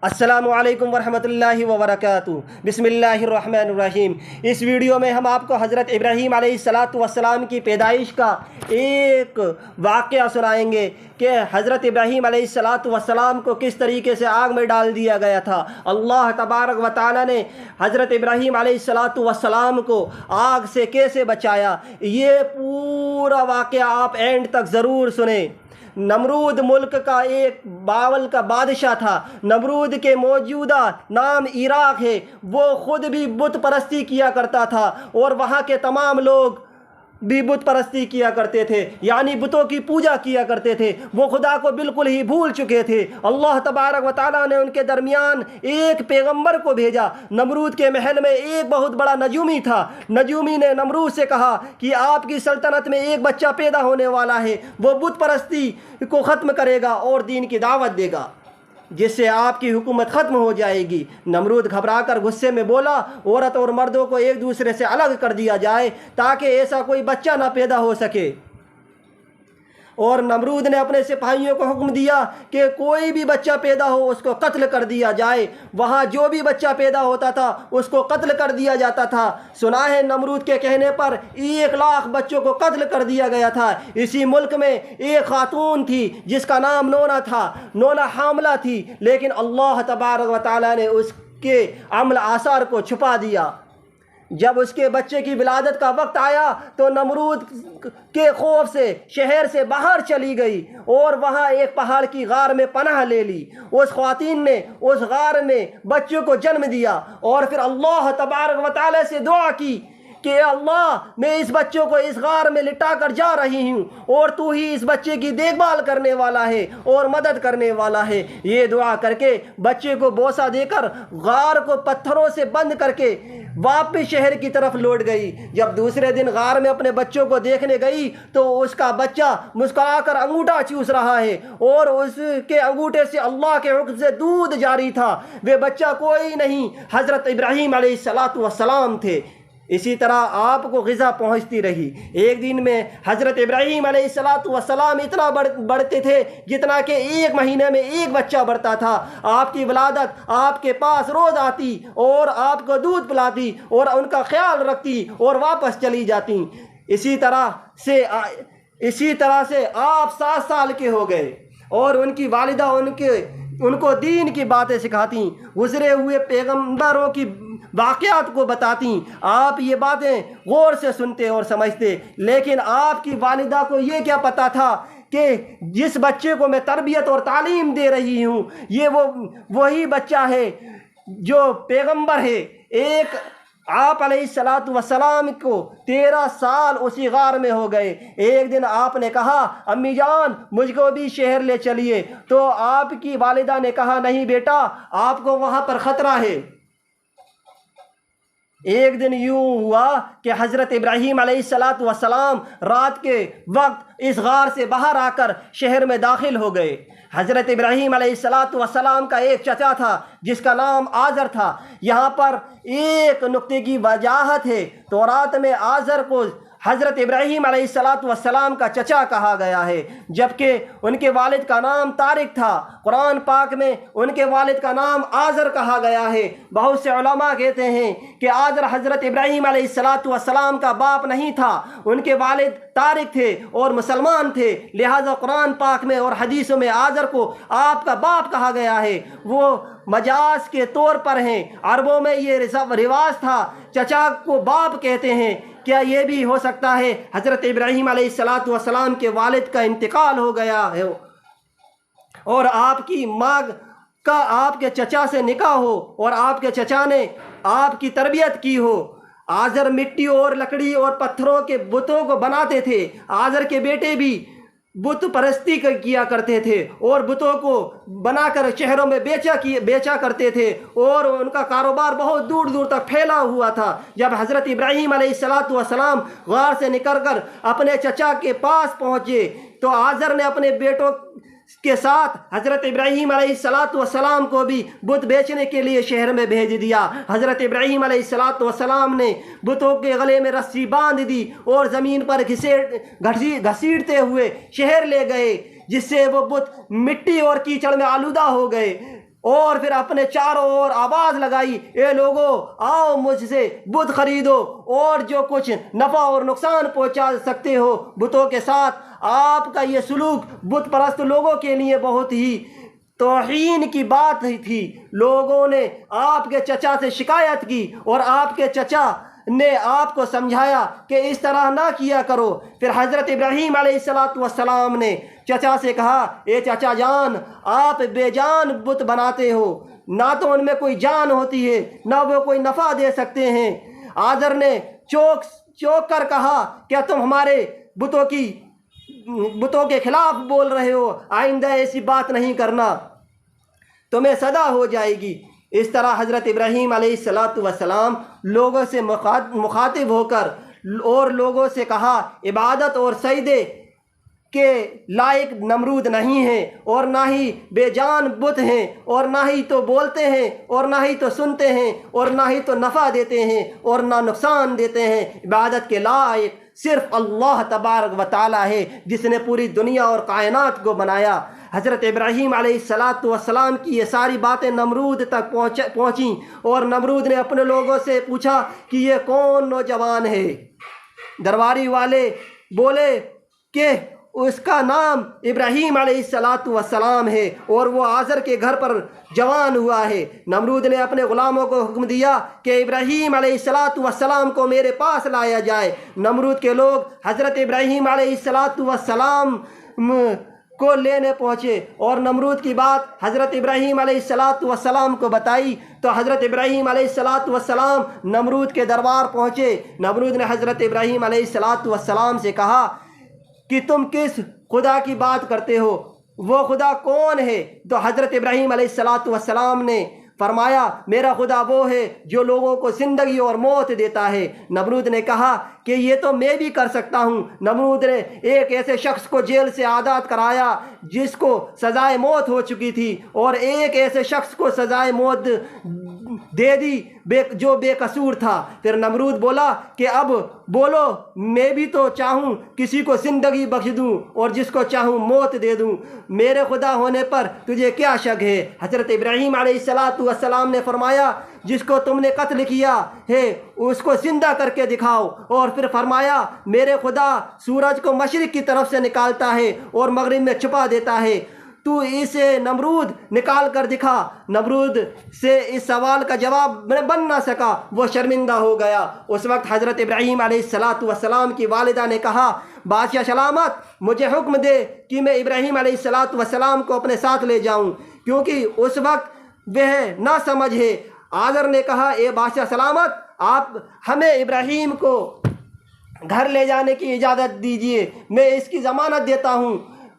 السلام علیکم ورحمۃ اللہ وبرکاتہ۔ بسم اللہ الرحمن الرحیم۔ اس ویڈیو میں ہم آپ کو حضرت ابراہیم علیہ السلام کی پیدائش کا ایک واقعہ سنائیں گے کہ حضرت ابراہیم علیہ السلام کو کس طریقے سے آگ میں ڈال دیا گیا تھا۔ اللہ تبارک و تعالی نے حضرت ابراہیم علیہ السلام کو آگ سے کیسے بچایا، یہ پورا واقعہ آپ اینڈ تک ضرور سنیں۔ نمرود ملک کا ایک باول کا بادشاہ تھا۔ نمرود کے موجودہ نام عراق ہے۔ وہ خود بھی بت پرستی کیا کرتا تھا اور وہاں کے تمام لوگ بھی بت پرستی کیا کرتے تھے، یعنی بتوں کی پوجا کیا کرتے تھے۔ وہ خدا کو بالکل ہی بھول چکے تھے۔ اللہ تبارک و تعالیٰ نے ان کے درمیان ایک پیغمبر کو بھیجا۔ نمرود کے محل میں ایک بہت بڑا نجومی تھا۔ نجومی نے نمرود سے کہا کہ آپ کی سلطنت میں ایک بچہ پیدا ہونے والا ہے، وہ بت پرستی کو ختم کرے گا اور دین کی دعوت دے گا، جس سے آپ کی حکومت ختم ہو جائے گی۔ نمرود گھبرا کر غصے میں بولا، عورت اور مردوں کو ایک دوسرے سے الگ کر دیا جائے تاکہ ایسا کوئی بچہ نہ پیدا ہو سکے۔ اور نمرود نے اپنے سپاہیوں کو حکم دیا کہ کوئی بھی بچہ پیدا ہو اس کو قتل کر دیا جائے۔ وہاں جو بھی بچہ پیدا ہوتا تھا اس کو قتل کر دیا جاتا تھا۔ سنا ہے نمرود کے کہنے پر 1,00,000 بچوں کو قتل کر دیا گیا تھا۔ اسی ملک میں ایک خاتون تھی جس کا نام نونا تھا۔ نونا حاملہ تھی، لیکن اللہ تبارک و تعالیٰ نے اس کے عمل آثار کو چھپا دیا۔ جب اس کے بچے کی ولادت کا وقت آیا تو نمرود کے خوف سے شہر سے باہر چلی گئی اور وہاں ایک پہاڑ کی غار میں پناہ لے لی۔ اس خواتین نے اس غار میں بچوں کو جنم دیا اور پھر اللہ تبارک و تعالی سے دعا کی کہ اے اللہ، میں اس بچوں کو اس غار میں لٹا کر جا رہی ہوں اور تو ہی اس بچے کی دیکھ بھال کرنے والا ہے اور مدد کرنے والا ہے۔ یہ دعا کر کے بچے کو بوسہ دے کر غار کو پتھروں سے بند کر کے واپس شہر کی طرف لوٹ گئی۔ جب دوسرے دن غار میں اپنے بچوں کو دیکھنے گئی تو اس کا بچہ مسکرا کر انگوٹھا چوس رہا ہے اور اس کے انگوٹھے سے اللہ کے حکم سے دودھ جاری تھا۔ وہ بچہ کوئی نہیں، حضرت ابراہیم علیہ السلام تھے۔ اسی طرح آپ کو غذا پہنچتی رہی۔ ایک دن میں حضرت ابراہیم علیہ السلام اتنا بڑھتے تھے جتنا کہ 1 مہینے میں ایک بچہ بڑھتا تھا۔ آپ کی ولادت آپ کے پاس روز آتی اور آپ کو دودھ پلاتی اور ان کا خیال رکھتی اور واپس چلی جاتی۔ اسی طرح سے آپ 7 سال کے ہو گئے اور ان کی والدہ ان کو دین کی باتیں سکھاتی، گزرے ہوئے پیغمبروں کی واقعات کو بتاتی۔ آپ یہ باتیں غور سے سنتے اور سمجھتے، لیکن آپ کی والدہ کو یہ کیا پتہ تھا کہ جس بچے کو میں تربیت اور تعلیم دے رہی ہوں یہ وہی بچہ ہے جو پیغمبر ہے۔ ایک آپ علیہ السلام کو 13 سال اسی غار میں ہو گئے۔ ایک دن آپ نے کہا، امی جان مجھ کو بھی شہر لے چلیے، تو آپ کی والدہ نے کہا، نہیں بیٹا، آپ کو وہاں پر خطرہ ہے۔ ایک دن یوں ہوا کہ حضرت ابراہیم علیہ السلام رات کے وقت اس غار سے باہر آ کر شہر میں داخل ہو گئے۔ حضرت ابراہیم علیہ السلام کا ایک چچا تھا جس کا نام آزر تھا۔ یہاں پر ایک نقطے کی وجاہت ہے۔ تورات میں آزر کو حضرت ابراہیم علیہ السلام کا چچا کہا گیا ہے، جبکہ ان کے والد کا نام طارق تھا۔ قرآن پاک میں ان کے والد کا نام آزر کہا گیا ہے۔ بہت سے علماء کہتے ہیں کہ آزر حضرت ابراہیم علیہ السلام کا باپ نہیں تھا، ان کے والد طارق تھے اور مسلمان تھے، لہذا قرآن پاک میں اور حدیثوں میں آزر کو آپ کا باپ کہا گیا ہے۔ وہ مجاز کے طور پر ہیں۔ عربوں میں یہ رواج تھا، چچا کو باپ کہتے ہیں۔ کیا یہ بھی ہو سکتا ہے حضرت ابراہیم علیہ السلام کے والد کا انتقال ہو گیا ہے اور آپ کی ماں کا آپ کے چچا سے نکاح ہو اور آپ کے چچا نے آپ کی تربیت کی ہو؟ آزر مٹی اور لکڑی اور پتھروں کے بتوں کو بناتے تھے۔ آزر کے بیٹے بھی بت پرستی کیا کرتے تھے اور بتوں کو بنا کر شہروں میں بیچا کرتے تھے اور ان کا کاروبار بہت دور دور تک پھیلا ہوا تھا۔ جب حضرت ابراہیم علیہ السلام غار سے نکل کر اپنے چچا کے پاس پہنچے تو آزر نے اپنے بیٹوں کے ساتھ حضرت ابراہیم علیہ السلام کو بھی بت بیچنے کے لیے شہر میں بھیج دیا۔ حضرت ابراہیم علیہ السلام نے بتوں کے گلے میں رسی باندھ دی اور زمین پر گھسیٹتے ہوئے شہر لے گئے، جس سے وہ بت مٹی اور کیچڑ میں آلودہ ہو گئے اور پھر اپنے چاروں اور آواز لگائی، اے لوگو آؤ مجھ سے بت خریدو اور جو کچھ نفع اور نقصان پہنچا سکتے ہو بتوں کے ساتھ۔ آپ کا یہ سلوک بت پرست لوگوں کے لیے بہت ہی توہین کی بات تھی۔ لوگوں نے آپ کے چچا سے شکایت کی اور آپ کے چچا نے آپ کو سمجھایا کہ اس طرح نہ کیا کرو۔ پھر حضرت ابراہیم علیہ السلام نے چچا سے کہا، اے چچا جان، آپ بے جان بت بناتے ہو، نہ تو ان میں کوئی جان ہوتی ہے نہ وہ کوئی نفع دے سکتے ہیں۔ آزر نے چوک کر کہا، کیا تم ہمارے بتوں کے خلاف بول رہے ہو؟ آئندہ ایسی بات نہیں کرنا، تمہیں سزا ہو جائے گی۔ اس طرح حضرت ابراہیم علیہ السلام لوگوں سے مخاطب ہو کر اور لوگوں سے کہا، عبادت اور سجدے کے لائق نمرود نہیں ہیں، اور نہ ہی بے جان بت ہیں، اور نہ ہی تو بولتے ہیں اور نہ ہی تو سنتے ہیں، اور نہ ہی تو نفع دیتے ہیں اور نہ نقصان دیتے ہیں۔ عبادت کے لائق صرف اللہ تبارک و تعالی ہے جس نے پوری دنیا اور کائنات کو بنایا۔ حضرت ابراہیم علیہ السلام کی یہ ساری باتیں نمرود تک پہنچیں اور نمرود نے اپنے لوگوں سے پوچھا کہ یہ کون نوجوان ہے؟ درباری والے بولے کہ اس کا نام ابراہیم علیہ السلام ہے اور وہ آزر کے گھر پر جوان ہوا ہے۔ نمرود نے اپنے غلاموں کو حکم دیا کہ ابراہیم علیہ السلام کو میرے پاس لایا جائے۔ نمرود کے لوگ حضرت ابراہیم علیہ السلام کو لینے پہنچے اور نمرود کی بات حضرت ابراہیم علیہ السلام کو بتائی تو حضرت ابراہیم علیہ السلام نمرود کے دربار پہنچے۔ نمرود نے حضرت ابراہیم علیہ السلام سے کہا کہ تم کس خدا کی بات کرتے ہو؟ وہ خدا کون ہے؟ تو حضرت ابراہیم علیہ السلام نے فرمایا، میرا خدا وہ ہے جو لوگوں کو زندگی اور موت دیتا ہے۔ نمرود نے کہا کہ یہ تو میں بھی کر سکتا ہوں۔ نمرود نے ایک ایسے شخص کو جیل سے آزاد کرایا جس کو سزائے موت ہو چکی تھی، اور ایک ایسے شخص کو سزائے موت دے دی جو بے قصور تھا۔ پھر نمرود بولا کہ اب بولو، میں بھی تو چاہوں کسی کو زندگی بخش دوں اور جس کو چاہوں موت دے دوں، میرے خدا ہونے پر تجھے کیا شک ہے؟ حضرت ابراہیم علیہ السلام نے فرمایا، جس کو تم نے قتل کیا ہے اس کو زندہ کر کے دکھاؤ۔ اور پھر فرمایا، میرے خدا سورج کو مشرق کی طرف سے نکالتا ہے اور مغرب میں چھپا دیتا ہے، تو اسے نمرود نکال کر دکھا۔ نمرود سے اس سوال کا جواب بن نہ سکا، وہ شرمندہ ہو گیا۔ اس وقت حضرت ابراہیم علیہ السلام کی والدہ نے کہا، بادشاہ سلامت، مجھے حکم دے کہ میں ابراہیم علیہ السلام کو اپنے ساتھ لے جاؤں، کیونکہ اس وقت وہ نہ سمجھ ہے۔ آزر نے کہا، اے بادشاہ سلامت، آپ ہمیں ابراہیم کو گھر لے جانے کی اجازت دیجیے، میں اس کی ضمانت دیتا ہوں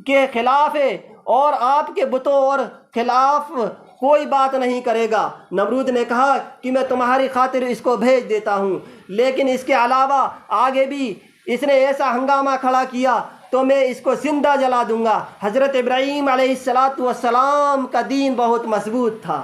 کہ خلاف ہے اور آپ کے بتوں اور خلاف کوئی بات نہیں کرے گا۔ نمرود نے کہا کہ میں تمہاری خاطر اس کو بھیج دیتا ہوں، لیکن اس کے علاوہ آگے بھی اس نے ایسا ہنگامہ کھڑا کیا تو میں اس کو زندہ جلا دوں گا۔ حضرت ابراہیم علیہ السلام کا دین بہت مضبوط تھا۔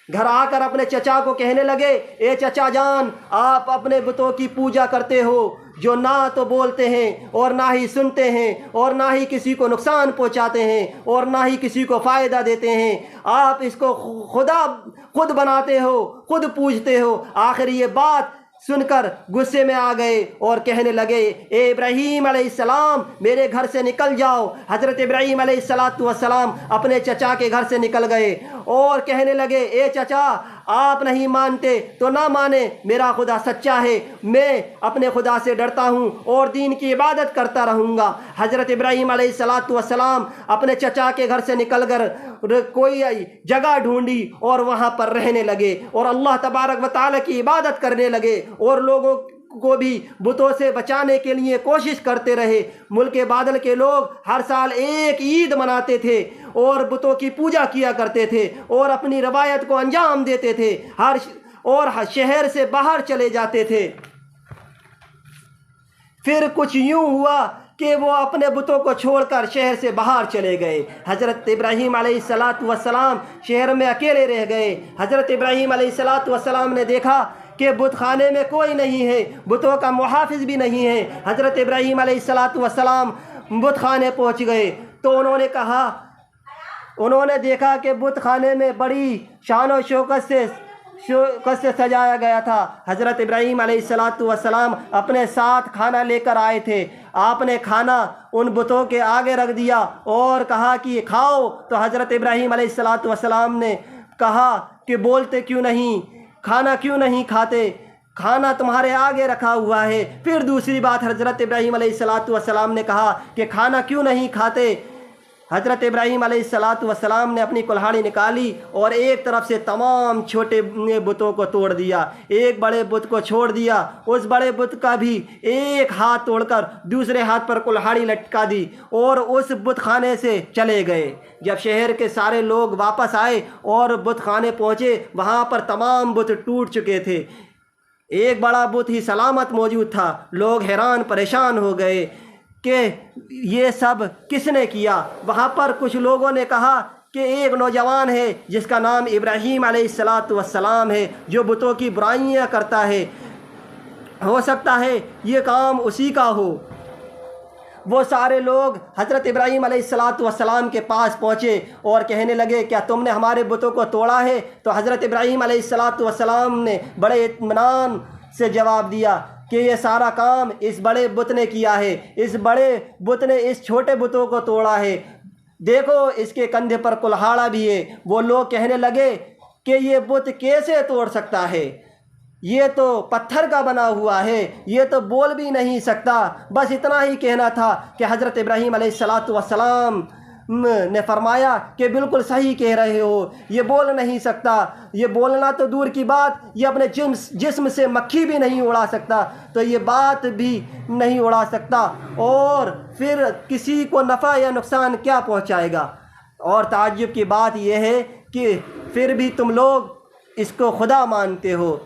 گھر آ کر اپنے چچا کو کہنے لگے، اے چچا جان، آپ اپنے بتوں کی پوجا کرتے ہو جو نہ تو بولتے ہیں اور نہ ہی سنتے ہیں اور نہ ہی کسی کو نقصان پہنچاتے ہیں اور نہ ہی کسی کو فائدہ دیتے ہیں۔ آپ اس کو خدا خود بناتے ہو، خود پوجتے ہو۔ آخر یہ بات سن کر غصے میں آ گئے اور کہنے لگے، اے ابراہیم علیہ السلام، میرے گھر سے نکل جاؤ۔ حضرت ابراہیم علیہ السلام اپنے چچا کے گھر سے نکل گئے اور کہنے لگے، اے چچا، آپ نہیں مانتے تو نہ مانے، میرا خدا سچا ہے، میں اپنے خدا سے ڈرتا ہوں اور دین کی عبادت کرتا رہوں گا۔ حضرت ابراہیم علیہ السلام اپنے چچا کے گھر سے نکل کر کوئی جگہ ڈھونڈی اور وہاں پر رہنے لگے اور اللہ تبارک و تعالیٰ کی عبادت کرنے لگے اور لوگوں کو بھی بتوں سے بچانے کے لیے کوشش کرتے رہے۔ ملک بادل کے لوگ ہر سال ایک عید مناتے تھے اور بتوں کی پوجا کیا کرتے تھے اور اپنی روایت کو انجام دیتے تھے اور شہر سے باہر چلے جاتے تھے۔ پھر کچھ یوں ہوا کہ وہ اپنے بتوں کو چھوڑ کر شہر سے باہر چلے گئے۔ حضرت ابراہیم علیہ السلام شہر میں اکیلے رہ گئے۔ حضرت ابراہیم علیہ السلام نے دیکھا کہ بت خانے میں کوئی نہیں ہے، بتوں کا محافظ بھی نہیں ہے۔ حضرت ابراہیم علیہ السلام بت خانے پہنچ گئے تو انہوں نے کہا، انہوں نے دیکھا کہ بت خانے میں بڑی شان و شوکت سے سجایا گیا تھا۔ حضرت ابراہیم علیہ السلام اپنے ساتھ کھانا لے کر آئے تھے۔ آپ نے کھانا ان بتوں کے آگے رکھ دیا اور کہا کہ یہ کھاؤ، تو حضرت ابراہیم علیہ السلام نے کہا کہ بولتے کیوں نہیں، کھانا کیوں نہیں کھاتے، کھانا تمہارے آگے رکھا ہوا ہے۔ پھر دوسری بات حضرت ابراہیم علیہ السلام نے کہا کہ کھانا کیوں نہیں کھاتے۔ حضرت ابراہیم علیہ السلام نے اپنی کلہاڑی نکالی اور ایک طرف سے تمام چھوٹے بتوں کو توڑ دیا، ایک بڑے بت کو چھوڑ دیا، اس بڑے بت کا بھی ایک ہاتھ توڑ کر دوسرے ہاتھ پر کلہاڑی لٹکا دی اور اس بت خانے سے چلے گئے۔ جب شہر کے سارے لوگ واپس آئے اور بت خانے پہنچے، وہاں پر تمام بت ٹوٹ چکے تھے، ایک بڑا بت ہی سلامت موجود تھا۔ لوگ حیران پریشان ہو گئے کہ یہ سب کس نے کیا۔ وہاں پر کچھ لوگوں نے کہا کہ ایک نوجوان ہے جس کا نام ابراہیم علیہ السلام ہے، جو بتوں کی برائیاں کرتا ہے، ہو سکتا ہے یہ کام اسی کا ہو۔ وہ سارے لوگ حضرت ابراہیم علیہ السلام کے پاس پہنچے اور کہنے لگے کیا تم نے ہمارے بتوں کو توڑا ہے؟ تو حضرت ابراہیم علیہ السلام نے بڑے اطمینان سے جواب دیا کہ یہ سارا کام اس بڑے بت نے کیا ہے، اس بڑے بت نے اس چھوٹے بتوں کو توڑا ہے، دیکھو اس کے کندھے پر کلہاڑا بھی ہے۔ وہ لوگ کہنے لگے کہ یہ بت کیسے توڑ سکتا ہے، یہ تو پتھر کا بنا ہوا ہے، یہ تو بول بھی نہیں سکتا۔ بس اتنا ہی کہنا تھا کہ حضرت ابراہیم علیہ السلام نے فرمایا کہ بالکل صحیح کہہ رہے ہو، یہ بول نہیں سکتا، یہ بولنا تو دور کی بات، یہ اپنے جسم سے مکھی بھی نہیں اڑا سکتا، تو یہ بات بھی نہیں اڑا سکتا، اور پھر کسی کو نفع یا نقصان کیا پہنچائے گا۔ اور تعجب کی بات یہ ہے کہ پھر بھی تم لوگ اس کو خدا مانتے ہو،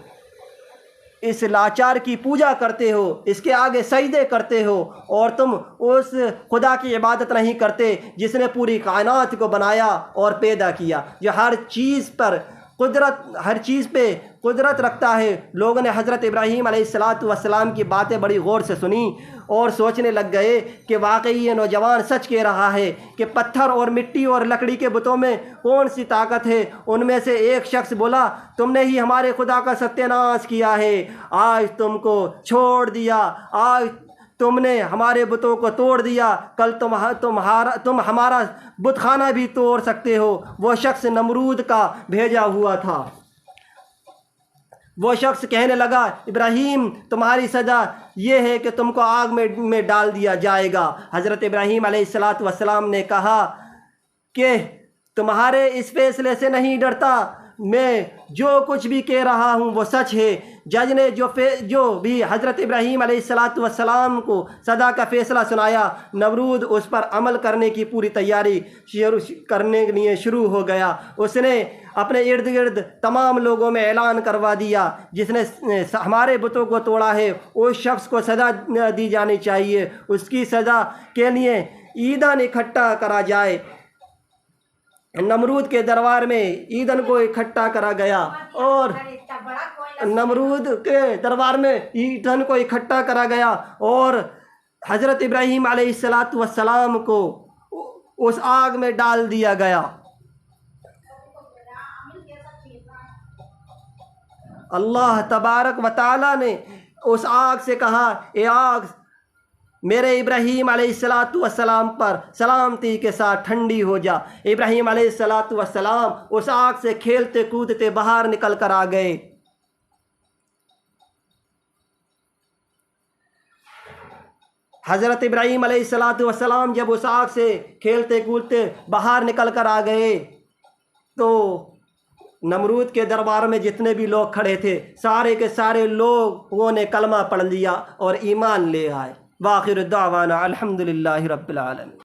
اس لاچار کی پوجا کرتے ہو، اس کے آگے سجدے کرتے ہو، اور تم اس خدا کی عبادت نہیں کرتے جس نے پوری کائنات کو بنایا اور پیدا کیا، جو ہر چیز پہ قدرت رکھتا ہے۔ لوگوں نے حضرت ابراہیم علیہ السلام کی باتیں بڑی غور سے سنی اور سوچنے لگ گئے کہ واقعی یہ نوجوان سچ کہہ رہا ہے کہ پتھر اور مٹی اور لکڑی کے بتوں میں کون سی طاقت ہے۔ ان میں سے ایک شخص بولا تم نے ہی ہمارے خدا کا ستیہ ناش کیا ہے، آج تم کو چھوڑ دیا، آج تم نے ہمارے بتوں کو توڑ دیا، کل تم ہمارا بت خانہ بھی توڑ سکتے ہو۔ وہ شخص نمرود کا بھیجا ہوا تھا۔ وہ شخص کہنے لگا ابراہیم تمہاری سزا یہ ہے کہ تم کو آگ میں ڈال دیا جائے گا۔ حضرت ابراہیم علیہ السلام نے کہا کہ تمہارے اس فیصلے سے نہیں ڈرتا، میں جو کچھ بھی کہہ رہا ہوں وہ سچ ہے۔ جج نے جو بھی حضرت ابراہیم علیہ السلام کو سزا کا فیصلہ سنایا، نمرود اس پر عمل کرنے کی پوری تیاری کرنے کے لیے شروع ہو گیا۔ اس نے اپنے ارد گرد تمام لوگوں میں اعلان کروا دیا جس نے ہمارے بتوں کو توڑا ہے اس شخص کو سزا دی جانی چاہیے، اس کی سزا کے لیے ایندھن اکٹھا کرا جائے۔ نمرود کے دربار میں ایندھن کو اکٹھا کرا گیا اور نمرود کے دربار میں ایندھن کو اکٹھا کرا گیا اور حضرت ابراہیم علیہ السلام کو اس آگ میں ڈال دیا گیا۔ اللہ تبارک و تعالیٰ نے اس آگ سے کہا اے آگ میرے ابراہیم علیہ السلام پر سلامتی کے ساتھ ٹھنڈی ہو جا۔ ابراہیم علیہ السلام اس آگ سے کھیلتے کودتے باہر نکل کر آ گئے۔ حضرت ابراہیم علیہ السلام جب اس آگ سے کھیلتے کودتے باہر نکل کر آ گئے تو نمرود کے دربار میں جتنے بھی لوگ کھڑے تھے سارے کے سارے لوگوں نے کلمہ پڑھ لیا اور ایمان لے آئے۔ وآخر دعوانا الحمدللہ رب العالمین۔